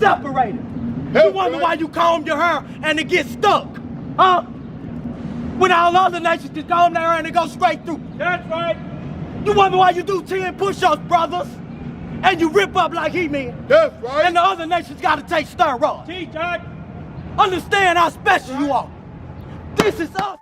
separated. You wonder why you comb your hair and it gets stuck, huh? When all other nations just comb their hair and it goes straight through. That's right. You wonder why you do 10 push-ups, brothers, and you rip up like He-Man. That's right. And the other nations got to take steroids. Teach us. Understand how special you are. This is us.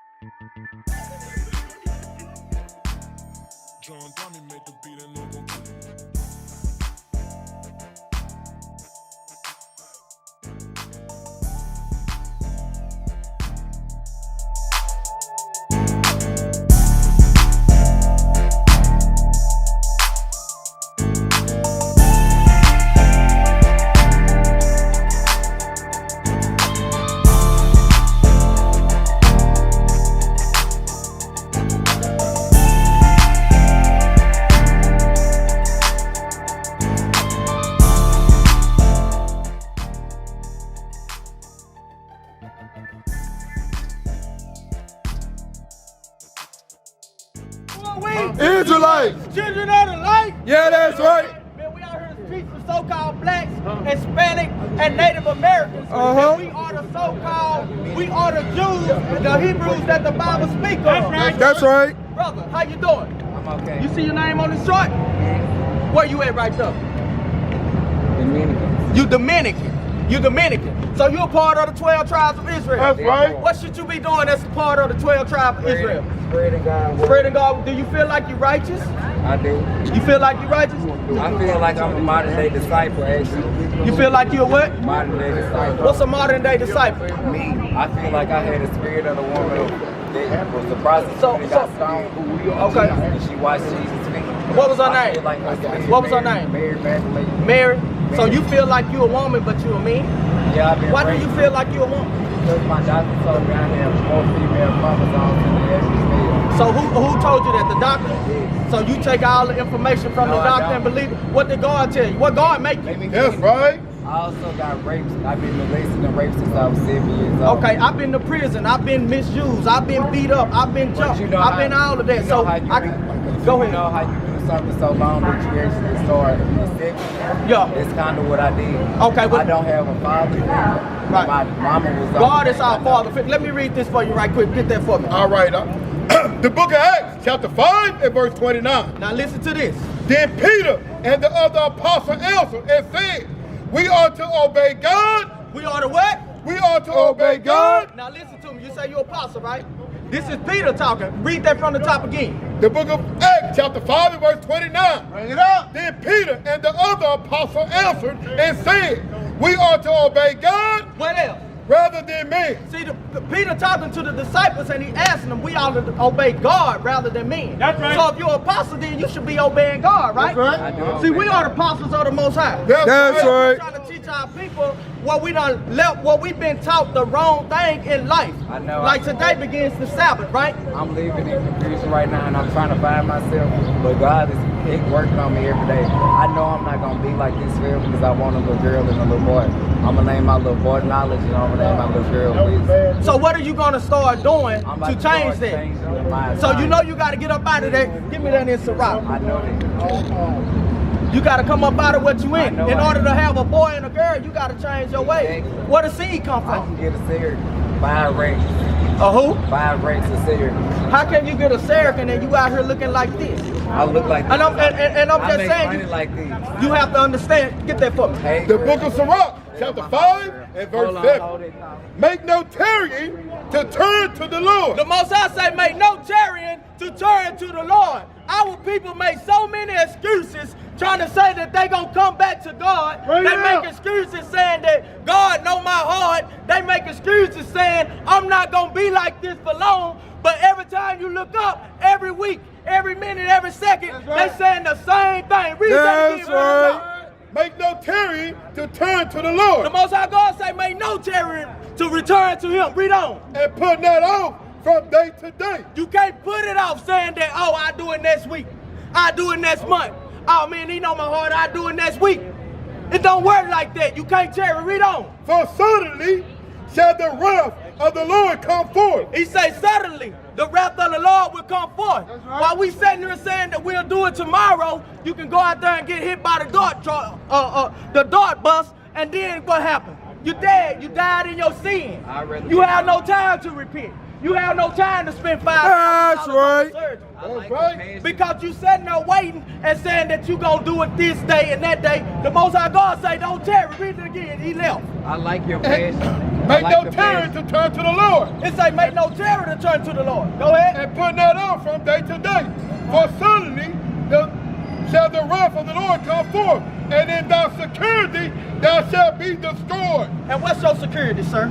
Israelites. Children of the light. Yeah, that's right. Man, we out here in the streets with so-called blacks, Hispanic, and Native Americans. And we are the so-called, we are the Jews, the Hebrews that the Bible speaks of. That's right. Brother, how you doing? I'm okay. You see your name on the chart? Where you at right there? Dominican. You Dominican. You Dominican. So you a part of the 12 tribes of Israel. That's right. What should you be doing as a part of the 12 tribes of Israel? Spreading God. Spreading God. Do you feel like you're righteous? I do. You feel like you're righteous? I feel like I'm a modern day disciple, actually. You feel like you're what? Modern day disciple. What's a modern day disciple? Me. I feel like I had the spirit of the woman that was the prostitute that got stoned. Okay. And she washed Jesus' feet. What was her I name? feel like What was her name? Mary Magdalene. Mary. So you feel like you're a woman, but you're a man? Yeah, I've been Why do raised- you feel like you're a woman? Because my doctor told me I have more female chromosomes than the average male. So who told you that? The doctor? So you take all the information from the No, I doctor don't. and believe it? What did God tell you? What God make Let you? me That's tell you, right. I also got raped. I've been molested and raped since I was 7 years old. Okay, I've been to prison. I've been misused. I've been beat up. I've been But jumped. you know I've how- been all of that. you know So how you go You ahead. know how you do something so long that you actually start accepting? Yeah. That's kind of what I did. Okay, I don't have a father. Right. My mama was God is our Father. Let me read this for you right quick. Get that for me. All right. The book of Acts, chapter 5 and verse 29. Now listen to this. Then Peter and the other apostle answered and said, we are to obey God. We are the what? We are to obey God. Now listen to me. You say you're apostle, right? This is Peter talking. Read that from the top again. The book of Acts, chapter 5 and verse 29. Bring it up. Then Peter and the other apostle answered and said, we are to obey God What else? rather than men. See, Peter talking to the disciples and he asking them, we ought to obey God rather than men. That's right. So if you're an apostle, then you should be obeying God, right? That's right. I do See, obey we are the apostles of the Most High. That's We're right. trying to teach our people what we done left, what we've been taught the wrong thing in life. I know. Like today begins the Sabbath, right? I'm living in confusion right now and I'm trying to find myself. But God is working on me every day. I know I'm not going to be like this forever because I want a little girl and a little boy. I'm going to name my little boy Knowledge and I'm going to name my little girl Wisdom. So what are you going to start doing I'm to about change start that? changing my So you life. know you got to get up out of that. Give me that in Sirach. I know that. You got to come up out of what you in. know In I order am. to have a boy and a girl, you got to change your ways. Exactly. Where the seed come I can from? get a cigarette. 5 racks. A who? 5 racks a cigarette. How can you get a Saracen and you out here looking like this? I look like this. And I'm I just make saying, money like this. you have to understand. Get that for me. Hey, The girl. book of Sirach, chapter 5 and verse Hold on, 7. hold it. Make no tarrying to turn to the Lord. The Most High say, make no tarrying to turn to the Lord. Our people make so many excuses trying to say that they gonna come back to God. Bring They it make out. excuses saying that God know my heart. They make excuses saying I'm not gonna be like this for long. But every time you look up, every week, every minute, every second, right. they saying the same thing. Read that again. That's brother. right. Make no tarrying to turn to the Lord. The Most High God say, make no tarrying to return to Him. Read on. And put that off from day to day. You can't put it off saying that, oh, I do it next week. I do it next month. Oh, man, he know my heart. I do it next week. It don't work like that. You can't tarry. Read on. For suddenly shall the wrath of the Lord come forth. He say, suddenly, the wrath of the Lord will come forth. right. While we sitting here saying that we'll do it tomorrow, you can go out there and get hit by the dart bus And then what happened? You dead. You died in your sin. You have no time to repent. You have no time to spend $5,000 That's right. on surgery. That's right. Because you sitting there waiting and saying that you gonna do it this day and that day. The Most High God say, don't tarry. Read it again. He left. I like your passion. Make no terror to turn to the Lord. It say, make no terror to turn to the Lord. Go ahead. And put that on from day to day. For suddenly shall the wrath of the Lord come forth, and in thy security thou shalt be destroyed. And what's your security, sir?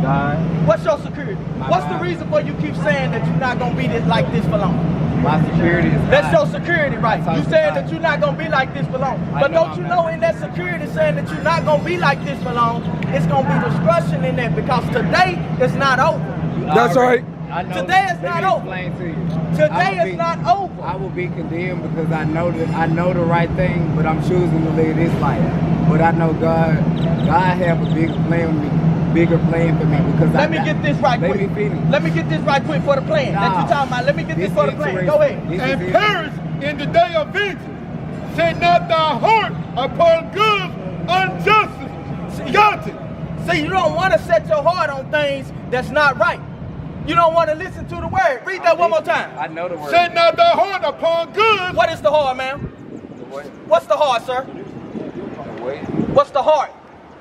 God, What's your security? What's the reason for you keep saying that you're not gonna be like this for long? my security is That's God. your security, right? You saying that you're not gonna be like this for long. But don't you know in that security saying that you're not gonna be like this for long, it's gonna be destruction in that because today is not over. That's right. I know. Today is not over. Explain to you. Today is not over. I will be condemned because I know the right thing, but I'm choosing to live this life. But I know God have a bigger plan with me. Bigger plan for me because Let me get this right quick. Let me get this right quick for the plan that you talking about. Let me get this for the plan. Go ahead. And perish in the day of vengeance. Set not thy heart upon good unjustly. Got it. See, you don't want to set your heart on things that's not right. You don't want to listen to the word. Read that one more time. I know the word. Set not thy heart upon good. What is the heart, ma'am? What's the heart, sir? What's the heart?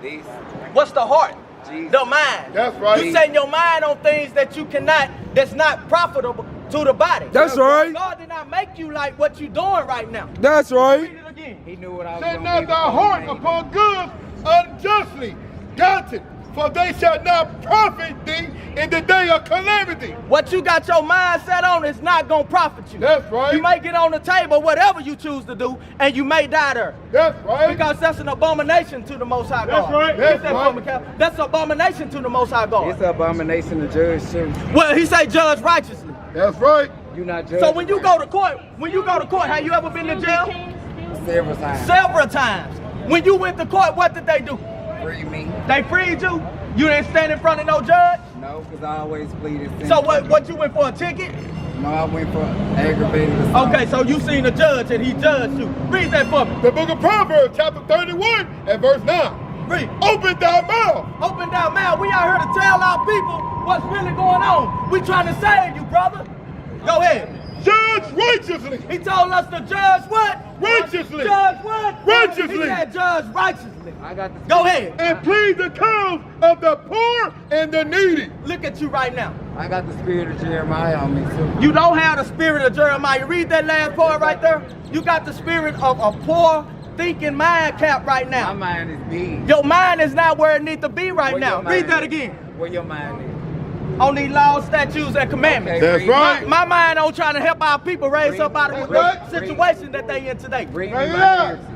These. What's the heart? Jesus. The mind. That's right. You setting your mind on things that you cannot, that's not profitable to the body. That's right. God did not make you like what you're doing right now. That's right. Read it again. He knew what I was Set going not to thy heart upon good unjustly. Got it. For they shall not profit thee in the day of calamity. What you got your mind set on is not going to profit you. That's right. You may get on the table, whatever you choose to do, and you may die there. That's right. Because that's an abomination to the Most High God. That's right. Get That's that right. from me, Cap. That's an abomination to the Most High God. It's an abomination to judge too. Well, he say judge righteously. That's right. You not judging. So when you go to court, have you ever been to jail? Several times. Several times. When you went to court, what did they do? Free me. They freed you? You didn't stand in front of no judge? No, because I always pleaded. So what you went for, a ticket? No, I went for aggravated assault. Okay, so you seen a judge and he judged you. Read that for me. The book of Proverbs, chapter 31, and verse 9. Read. Open thy mouth. Open down mouth. We out here to tell our people what's really going on. We trying to save you, brother. Go ahead. Judge righteously. He told us to judge what? Righteously. Judge what? Righteously. He said judge righteously. I got the Go ahead. And plead the cause of the poor and the needy. Look at you right now. I got the spirit of Jeremiah on me too. You don't have the spirit of Jeremiah. Read that last part right there. You got the spirit of a poor thinking mind cap right now. My mind is big. Your mind is not where it needs to be right Where now. your mind Read that is. again. Where your mind is. On these laws, statutes, and commandments. Okay, That's read. right. My mind on trying to help our people raise up out of the Right. situation that they in today. Bring me Bring my it up. heritage.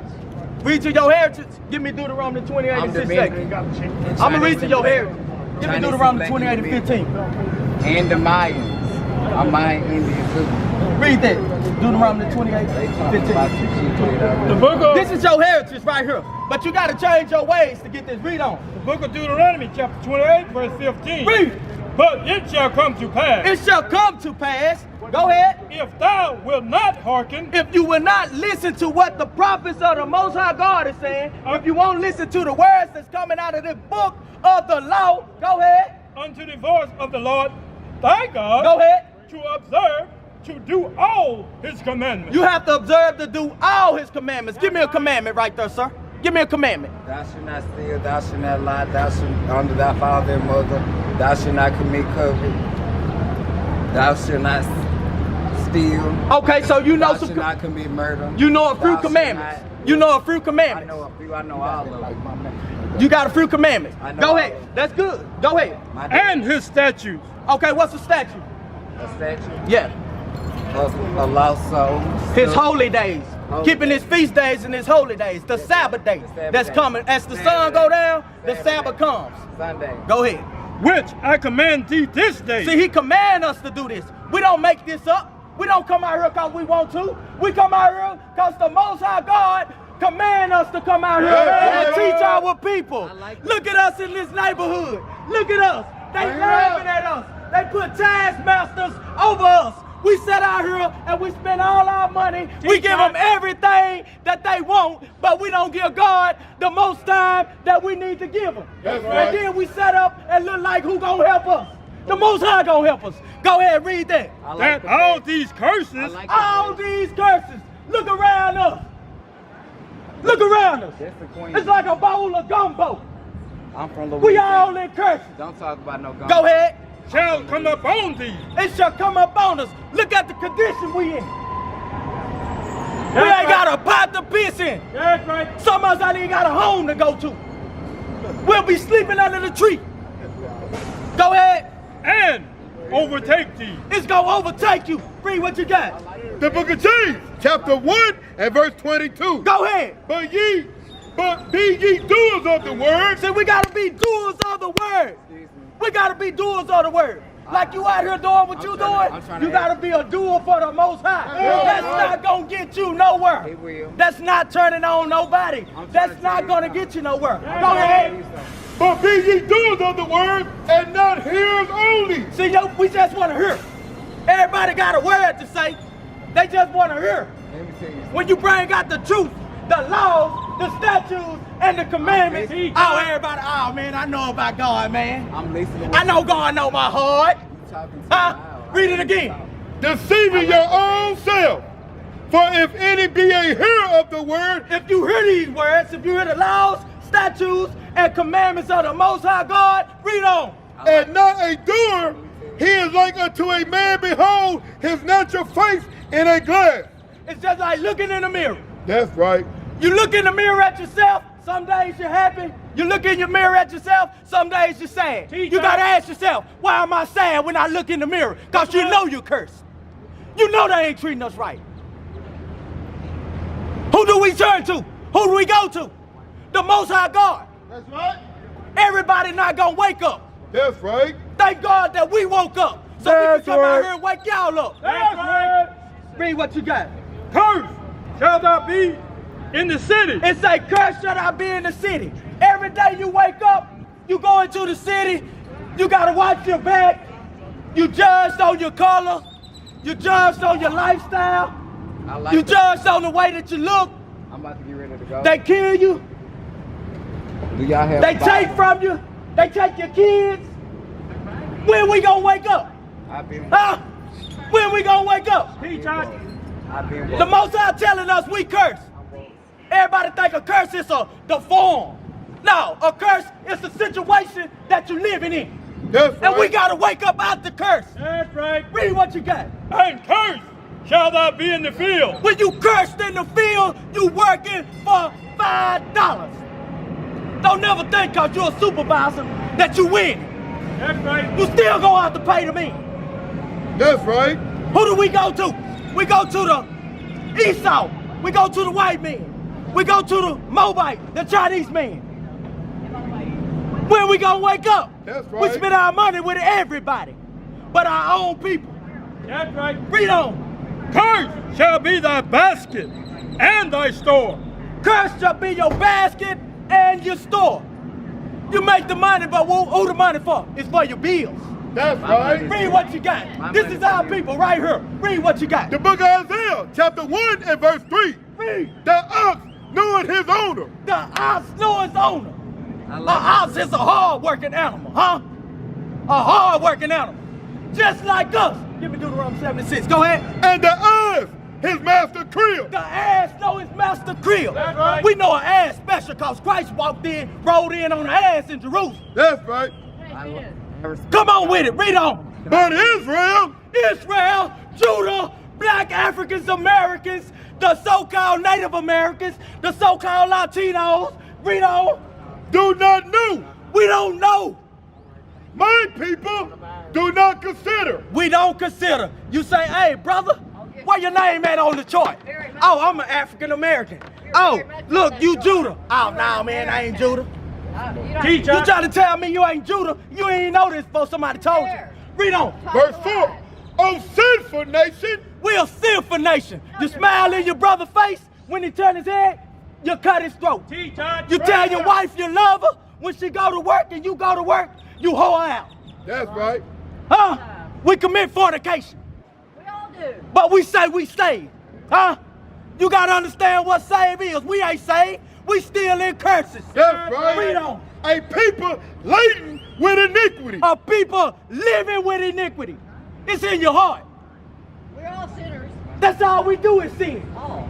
Read to your heritage. Give me Deuteronomy 28 I'm and 6 Dominican. seconds. I'm going to read to your heritage. Give me Chinese Deuteronomy and 28 and 15. And the Mayans. I'm Mayan Indian too. Read that. Deuteronomy 28 They and talking about 15. some shit with it. The book of This is your heritage right here. But you got to change your ways to get this. Read on. The book of Deuteronomy, chapter 28, verse 15. Read. But it shall come to pass, It shall come to pass. Go ahead. if thou wilt not hearken If you will not listen to what the prophets of the Most High God is saying, if you won't listen to the words that's coming out of the book of the law, go ahead. unto the voice of the Lord thy God, Go ahead. to observe, to do all his commandments. You have to observe to do all his commandments. Give me a commandment right there, sir. Give me a commandment. Thou shalt not steal, thou shalt not lie, thou shalt honor thy father and mother, thou shalt not commit covet, thou shalt not steal, Okay, so you know thou shalt not commit murder. you know a few Thou shalt commandments. not- You know a few I commandments. know a few, I know all of them. You got a few commandments. I know Go all ahead. of them. That's good. Go ahead. My dad, And his statutes. Okay, what's the statute? a statue, Yeah. a lost soul. His holy days. Holy Keeping days. his feast days and his holy days. The Sabbath day The Sabbath that's day. coming. As the sun Sabbath go day. down, the Sabbath Sabbath day. comes. Sunday. Go ahead. Which I command thee this day. See, he command us to do this. We don't make this up. We don't come out here because we want to. We come out here because the Most High God command us to come out here Yeah. and teach our people. I like Look at us in this neighborhood. Look at us. They laughing at us. They put taskmasters over us. We sit out here and we spend all our money. We give them everything that they want, but we don't give God the most time that we need to give them. That's right. And then we set up and look like who gonna help us? The Most High gonna help us. Go ahead, read that. That all these curses, All these curses. Look around us. Look around us. That's the queen. It's like a bowl of gumbo. I'm from Louisiana. We all in curses. Don't talk about no gun. Go ahead. shall come upon thee. It shall come upon us. Look at the condition we in. We ain't got a pot to piss in. That's right. Some of us ain't even got a home to go to. We'll be sleeping under the tree. Go ahead. And overtake thee. It's gonna overtake you. Read what you got. The book of James, chapter 1 and verse 22. Go ahead. But be ye doers of the word. See, we gotta be doers of the word. We gotta be doers of the word. Like you out here doing what you doing, you gotta be a doer for the Most High. That's not gonna get you nowhere. It will. That's not turning on nobody. That's not gonna get you nowhere. Go ahead. But be ye doers of the word and not hearers only. See, we just wanna hear. Everybody got a word to say. They just wanna hear. Let me tell you something. When you bring out the truth, the laws, the statutes, and the commandments, everybody, oh man, I know about God, man. I'm listening. I know God know my heart. You talking too Huh? loud. Read it again. Deceiving your own self. For if any be a hearer of the word, If you hear these words, if you hear the laws, statutes, and commandments of the Most High God, read on. and not a doer, he is like unto a man behold his natural face in a glass. It's just like looking in the mirror. That's right. You look in the mirror at yourself, some days you're happy. You look in your mirror at yourself, some days you're sad. You gotta ask yourself, why am I sad when I look in the mirror? Because you know you're cursed. You know they ain't treating us right. Who do we turn to? Who do we go to? The Most High God. That's right. Everybody not gonna wake up. That's right. Thank God that we woke up. So we That's can come out right. here and wake y'all up. That's right. Read what you got. Cursed shall thou be in the city. It say, cursed shall I be in the city. Every day you wake up, you go into the city, you gotta watch your back. You judged on your color. You judged on your lifestyle. I like You that. judged on the way that you look. I'm about to get ready to go. They kill you. Do y'all have They a take Bible? from you. They take your kids. When we gonna wake up? I've been. Huh? When we gonna wake up? Teach us. I've been. The Most High telling us we curse. Everybody think a curse is the form. No, a curse is the situation that you're living in. That's right. And we gotta wake up out the curse. That's right. Read what you got. And cursed shall thou be in the field. When you cursed in the field, you working for $5. Don't never think cause you're a supervisor that you win. That's right. You still gonna have to pay the men. That's right. Who do we go to? We go to the Esau. We go to the white man. We go to the Moabite, the Chinese man. When we gonna wake up? That's We right. spend our money with everybody, but our own people. That's right. Read on. Cursed shall be thy basket and thy store. Cursed shall be your basket and your store. You make the money, but who the money for? It's for your bills. That's right. Read what you got. This is our people right here. Read what you got. The book of Isaiah, chapter 1 and verse 3. Read. The ox knoweth his owner. The ox knows its owner. I An like ox is a hard-working animal, huh? A hard-working animal. Just like us. Give me Deuteronomy 76. Go ahead. And the ass his master crib. The ass know his master crib. That's right. We know an ass special because Christ walked in, rode in on an ass in Jerusalem. That's right. I respect. Come on with it. Read on. But Israel, Israel, Judah, black Africans, Americans, the so-called Native Americans, the so-called Latinos. Read on. do not know. We don't know. My people do not consider. We don't consider. You say, hey, brother, where your name at on the chart? Oh, I'm an African American. Oh, look, you Judah. Oh, no, man, I ain't Judah. Teach You us. trying to tell me you ain't Judah? You ain't know this before somebody told you. Read on. Verse 4. O sinful nation, We a sinful nation. You smile in your brother's face when he turn his head, you cut his throat. Teach us. You tell your wife you love her when she go to work and you go to work, you hoe her out. that's right. Huh? We commit fornication. We all do. But we say we saved. Huh? You got to understand what save is. We ain't saved. We still in curses. That's right. Read on. A people laden with iniquity. A people living with iniquity. It's in your heart. We're all sinners. That's all we do is sin. Oh.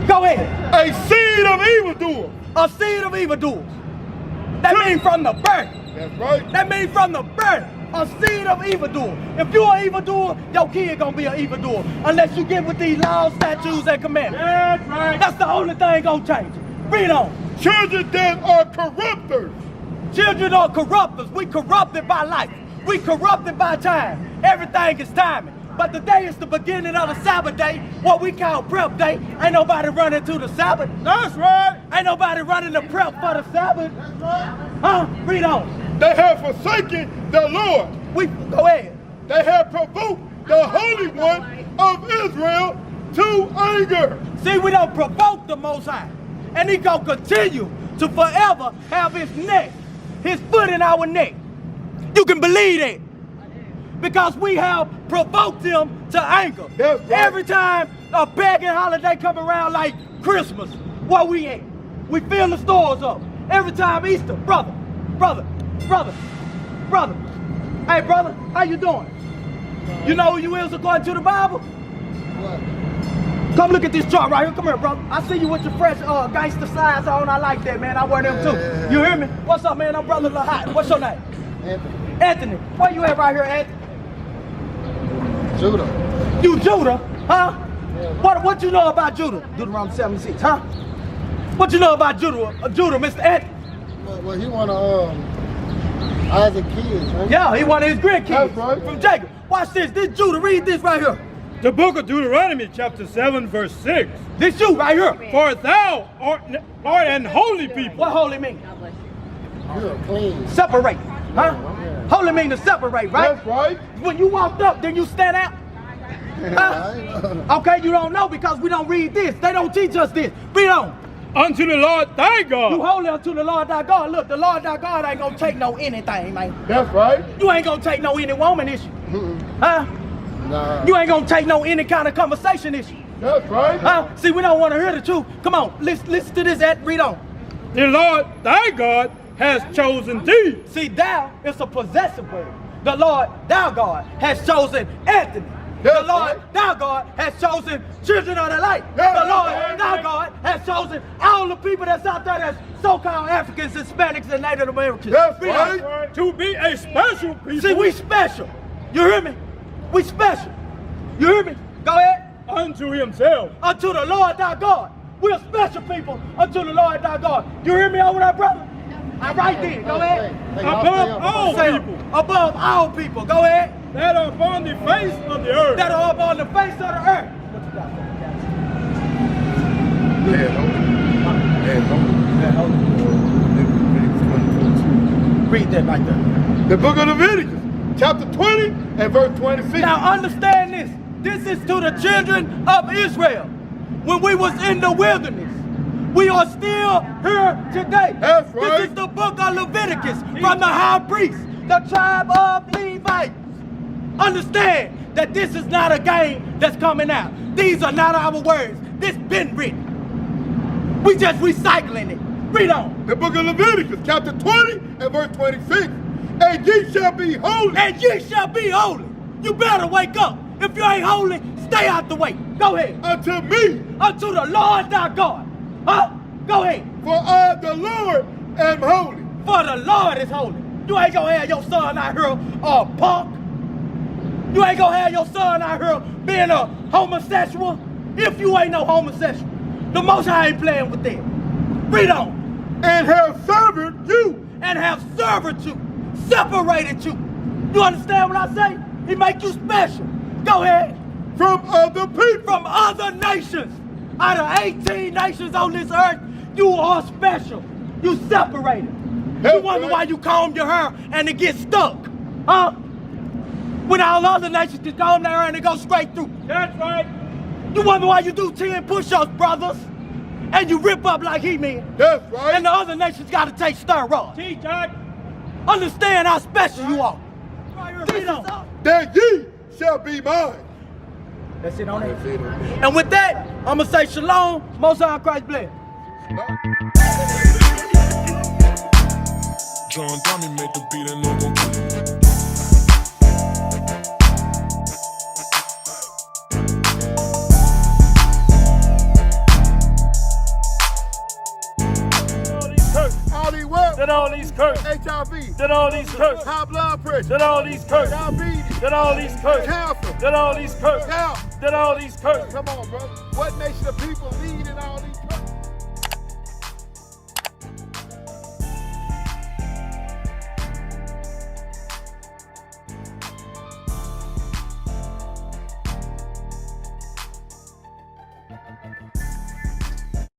Go ahead. A seed of evildoers. A seed of evildoers. That means from the birth. That's right. That means from the birth. A seed of evildoer. If you're an evildoer, your kid gonna be an evildoer. Unless you get with these laws, statutes, and commandments. That's right. That's the only thing gonna change it. Read on. Children that are corrupters. Children are corrupters. We corrupted by life. We corrupted by time. Everything is timing. But today is the beginning of the Sabbath day, what we call prep day. Ain't nobody running to the Sabbath. That's right. Ain't nobody running to prep for the Sabbath. Huh? Read on. They have forsaken the Lord. Go ahead. They have provoked the Holy One of Israel to anger. See, we don't provoke the Most High. And he gonna continue to forever have his neck, his foot in our neck. You can believe that. Because we have provoked him to anger. That's right. Every time a pagan holiday come around like Christmas, where we at? We fill the stores up. Every time Easter, brother. Hey, brother, how you doing? You know who you is according to the Bible? What? Come look at this chart right here. Come here, brother. I see you with your fresh gangster slides on. I like that, man. I wear them too. Yeah. You hear me? What's up, man? I'm Brother Lahot. What's your name? Anthony. Anthony. Where you at right here, Anthony? Judah. You Judah, huh? What you know about Judah? Deuteronomy 76, huh? What you know about Judah, Mr. Anthony? Well, he want to Isaac kids, right? Yeah, he one of his grandkids That's right. from Jacob. Watch this. This Judah. Read this right here. The book of Deuteronomy, chapter 7, verse 6. This you right here. For thou art an holy people. What holy mean? God bless you. You're clean. Separate, huh? Holy mean to separate, right? That's right. When you walked up, then you stand out. Huh? Okay, you don't know because we don't read this. They don't teach us this. Read on. Unto the Lord thy God. You holy unto the Lord thy God. Look, the Lord thy God ain't gonna take no anything, man. That's right. You ain't gonna take no any woman issue. Huh? Nah. You ain't gonna take no any kind of conversation issue. That's right. Huh? See, we don't want to hear the truth. Come on, listen to this. Read on. The Lord thy God has chosen thee. See, thou is a possessive word. The Lord thou God has chosen Anthony. That's The Lord right. thou God has chosen children of the light. That's The Lord right. thou God has chosen all the people that's out there that's so-called Africans, Hispanics, and Native Americans. That's Read on. right. To be a special people. See, we special. You hear me? We special. You hear me? Go ahead. Unto himself. Unto the Lord thy God. We're special people unto the Lord thy God. You hear me over there, brother? All right then. Go ahead. Above all Say, people above all people. Go ahead. that are upon the face of the earth. That are up on the face of the earth. What you got there? Read that right there. The book of Leviticus, chapter 20 and verse 26. Now understand this. This is to the children of Israel. When we was in the wilderness, we are still here today. That's right. This is the book of Leviticus from the high priest, the tribe of Levi. Understand that this is not a game that's coming out. These are not our words. This been written. We just recycling it. Read on. The book of Leviticus, chapter 20 and verse 26. And ye shall be holy. And ye shall be holy. You better wake up. If you ain't holy, stay out the way. Go ahead. Unto me, Unto the Lord thy God. Huh? Go ahead. for I, the Lord, am holy. For the Lord is holy. You ain't gonna have your son out here a punk. You ain't gonna have your son out here being a homosexual. If you ain't no homosexual, the Most High ain't playing with that. Read on. And have served you. And have served you, separated you. You understand what I say? He make you special. Go ahead. From other people. From other nations. Out of 18 nations on this earth, you are special. You separated. You That's wonder right. why you comb your hair and it gets stuck. Huh? When all other nations just comb their hair and it goes straight through. That's right. You wonder why you do 10 push-ups, brothers, and you rip up like he-man. That's right. And the other nations got to take steroids. Teach that. Understand how special you are. Read on. That ye shall be mine. That's it on it. And with that, I'm going to say shalom. Most High Christ bless. John Tommy made the beat and no go. All these what? That all these curses. HIV. That all these curses. High blood pressure. That all these curses. Diabetes. That all these curses. Cancer. That all these curses. Gout. That all these curses. Come on, bro. What nation of people lead in all these curses?